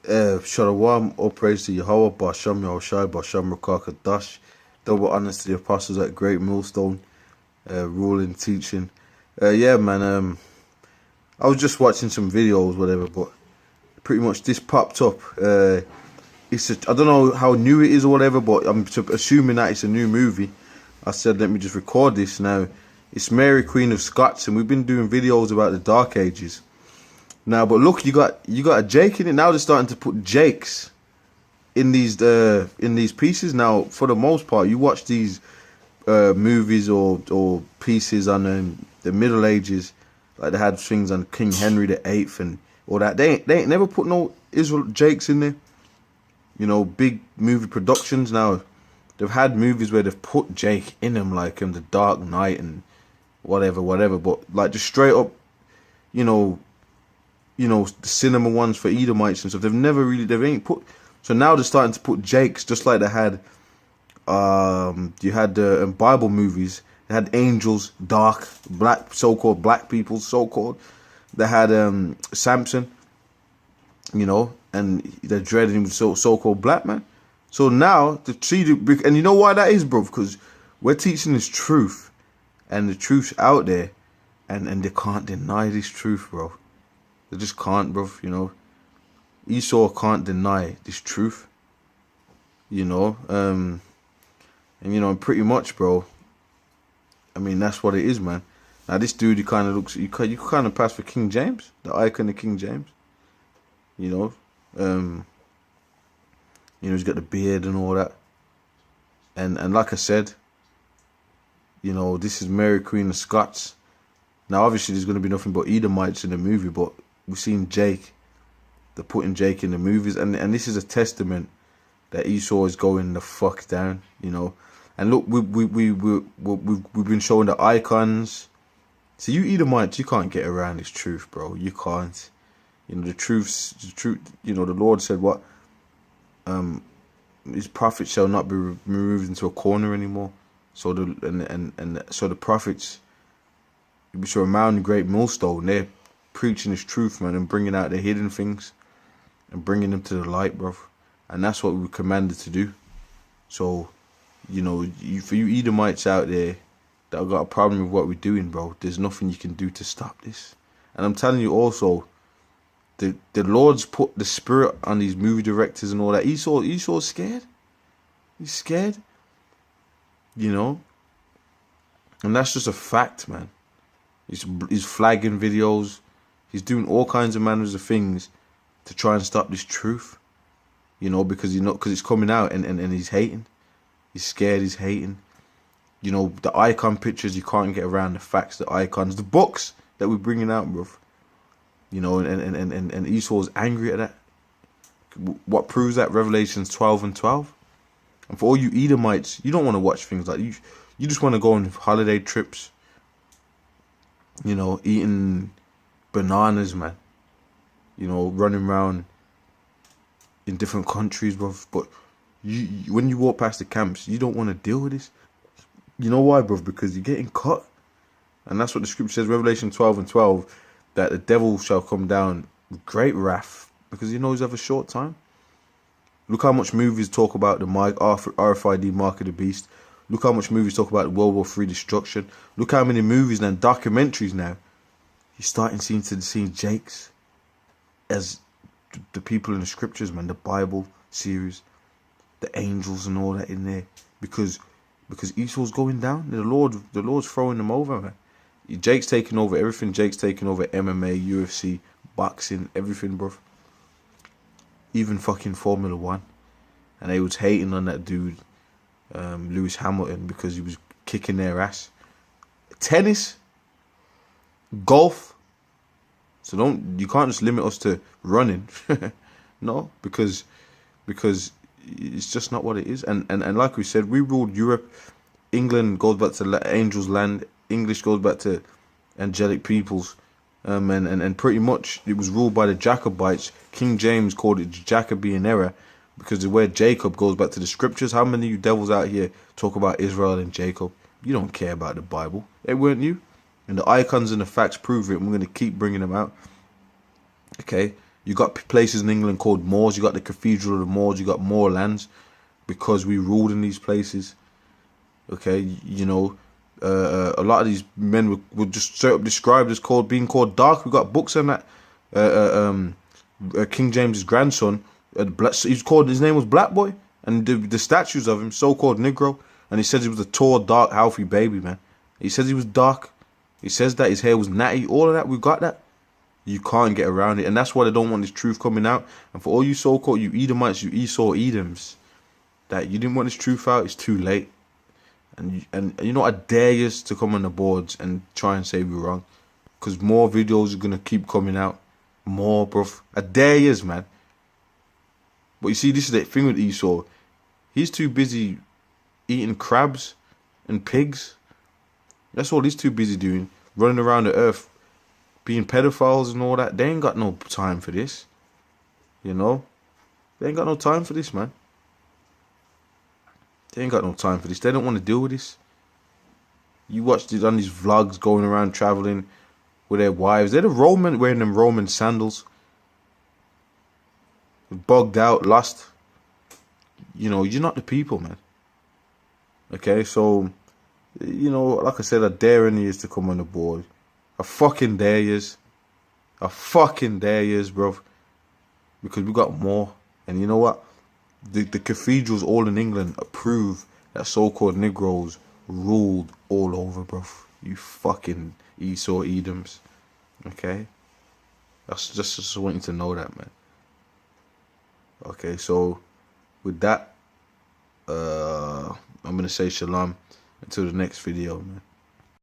Shalom, all praise to Yahweh, Basham Yahushai, Basham Rakakadash. Double honors to the apostles at GreatMillStone, ruling, teaching. Yeah, man, I was just watching some videos, whatever, but pretty much this popped up. I don't know how new it is or whatever, but I'm assuming that it's a new movie. I said, let me just record this now. It's Mary, Queen of Scots, and we've been doing videos about the Dark Ages. Now, but look, you got a Jake in it. Now they're starting to put Jakes in these pieces. Now, for the most part, you watch these movies or pieces on the Middle Ages, like they had things on King Henry VIII and all that. They ain't never put no Israel Jakes in there. You know, big movie productions. Now, they've had movies where they've put Jake in them, like in The Dark Knight and whatever. But like just straight up, you know, the cinema ones for Edomites and stuff. They ain't put. So now they're starting to put Jakes, just like they had. You had Bible movies. They had angels, dark, black, so-called black people, so-called. They had Samson, you know, and they're dreading him, so-called black man. So now the and you know why that is, bro? Because we're teaching this truth, and the truth's out there, and they can't deny this truth, bro. They just can't, bro, you know. Esau can't deny this truth, you know. And, you know, pretty much, bro, I mean, that's what it is, man. Now, this dude, he kind of looks, you kind of pass for King James, the icon of King James, you know. You know, he's got the beard and all that. And like I said, you know, this is Mary, Queen of Scots. Now, obviously, there's going to be nothing but Edomites in the movie, but we've seen Jake. They're putting Jake in the movies, and this is a testament that Esau is going the fuck down, you know. And look, we've been showing the icons. So you Edomites, you can't get around this truth, bro. You can't. You know, the truth. You know, the Lord said what? His prophets shall not be removed into a corner anymore. So so the prophets, which are around GreatMillStone, they're preaching this truth, man, and bringing out the hidden things and bringing them to the light, bro. And that's what we were commanded to do. So, you know, for you Edomites out there that have got a problem with what we're doing, bro, there's nothing you can do to stop this. And I'm telling you also, the Lord's put the spirit on these movie directors and all that. Esau's scared. He's scared. You know? And that's just a fact, man. He's flagging videos. He's doing all kinds of manners of things to try and stop this truth. You know, because it's coming out and he's hating. He's scared, he's hating. You know, the icon pictures, you can't get around the facts, the icons, the books that we're bringing out, bro. You know, and Esau's angry at that. What proves that? Revelations 12:12. And for all you Edomites, you don't want to watch things like you just want to go on holiday trips. You know, eating bananas, man. You know, running around in different countries, bro. But when you walk past the camps, you don't want to deal with this. You know why, bro? Because you're getting cut. And that's what the scripture says, Revelation 12:12, that the devil shall come down with great wrath, because he knows he have a short time. Look how much movies talk about the RFID mark of the beast. Look how much movies talk about World War III destruction. Look how many movies and documentaries now. You're starting to see Jakes as the people in the scriptures, man. The Bible series, the angels and all that in there. Because Esau's going down. The Lord's throwing them over, man. Jake's taking over everything. Jake's taking over MMA, UFC, boxing, everything, bro. Even fucking Formula 1. And they was hating on that dude, Lewis Hamilton, because he was kicking their ass. Tennis, golf. So you can't just limit us to running. No, because it's just not what it is. And like we said, we ruled Europe. England goes back to angels' land. English goes back to angelic peoples. And pretty much it was ruled by the Jacobites. King James called it Jacobean era, because the word Jacob goes back to the scriptures. How many of you devils out here talk about Israel and Jacob? You don't care about the Bible. It weren't you. And the icons and the facts prove it. And we're going to keep bringing them out. Okay. You got places in England called Moors. You got the Cathedral of the Moors. You got Moor lands because we ruled in these places. Okay, you know, a lot of these men were just straight up described as being called dark. We got books on that. King James's grandson, his name was Black Boy, and the statues of him, so-called Negro, and he says he was a tall, dark, healthy baby, man. He says he was dark. He says that his hair was natty. All of that, we got that. You can't get around it, and that's why they don't want this truth coming out. And for all you so-called, you Edomites, you Esau Edoms, that you didn't want this truth out, it's too late. And you know, I dare you to come on the boards and try and say we're wrong, because more videos are gonna keep coming out, more, bruv. I dare you, man. But you see, this is the thing with Esau. He's too busy eating crabs and pigs. That's all he's too busy doing, running around the earth, being pedophiles and all that. They ain't got no time for this, you know. They ain't got no time for this, man. They ain't got no time for this. They don't want to deal with this. You watch it on these vlogs going around traveling with their wives. They're the Roman, wearing them Roman sandals. Bugged out, lost. You know, you're not the people, man. Okay, so, you know, like I said, I dare any of to come on the board. I fucking dare yous. I fucking dare yous, bro. Because we got more. And you know what? The cathedrals all in England prove that so-called Negroes ruled all over, bro. You fucking Esau Edoms. Okay? That's just want you to know that, man. Okay, so with that, I'm going to say shalom until the next video, man.